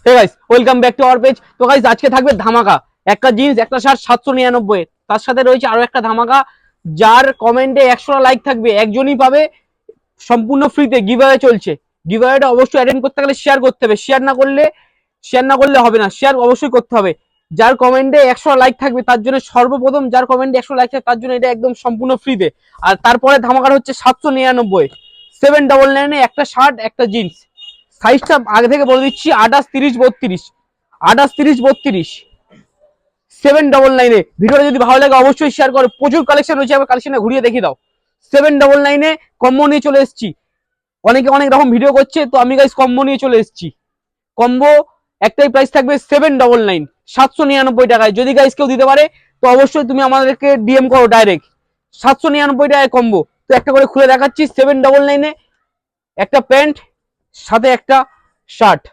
Hey guys, welcome back to our page. তো guys, আজকে থাকবে ধামাকা, একটা জিন্স একটা শার্ট 799, তার সাথে রয়েছে আরো একটা ধামাকা। যার কমেন্টে 100টা লাইক থাকবে একজনই পাবে, সম্পূর্ণ ফ্রিতে গিভঅ্যাওয়ে চলছে। গিভঅ্যাওয়েটা অবশ্যই অ্যাটেন্ড করতে গেলে শেয়ার করতে হবে, শেয়ার না করলে হবে না, শেয়ার অবশ্যই করতে হবে। যার কমেন্টে 100 লাইক থাকবে তার জন্য সর্বপ্রথম, যার কমেন্টে 100 লাইক থাকবে তার জন্য এটা একদম সম্পূর্ণ ফ্রিতে। আর তারপরে ধামাকাটা হচ্ছে 799, 799 একটা শার্ট একটা জিন্স। সাইজটা আগে থেকে বলে দিচ্ছি, 28, 30, 32, 28, 30, 32, 799। ভিডিওটা যদি ভালো লাগে অবশ্যই শেয়ার করো। প্রচুর কালেকশন রয়েছে, আমার কালেকশনে ঘুরিয়ে দেখিয়ে দাও। 799 কম্বো নিয়ে চলে এসেছি। অনেকে অনেক রকম ভিডিও করছে, তো আমি গাইস কম্বো নিয়ে চলে এসেছি। কম্বো একটাই প্রাইস থাকবে 799, 799 টাকায়। যদি গাইস কেউ দিতে পারে তো অবশ্যই তুমি আমাদেরকে ডিএম করো ডাইরেক্ট। 799 টাকায় কম্বো। তো একটা করে খুলে দেখাচ্ছি। 799 একটা প্যান্ট সাথে একটা শার্ট।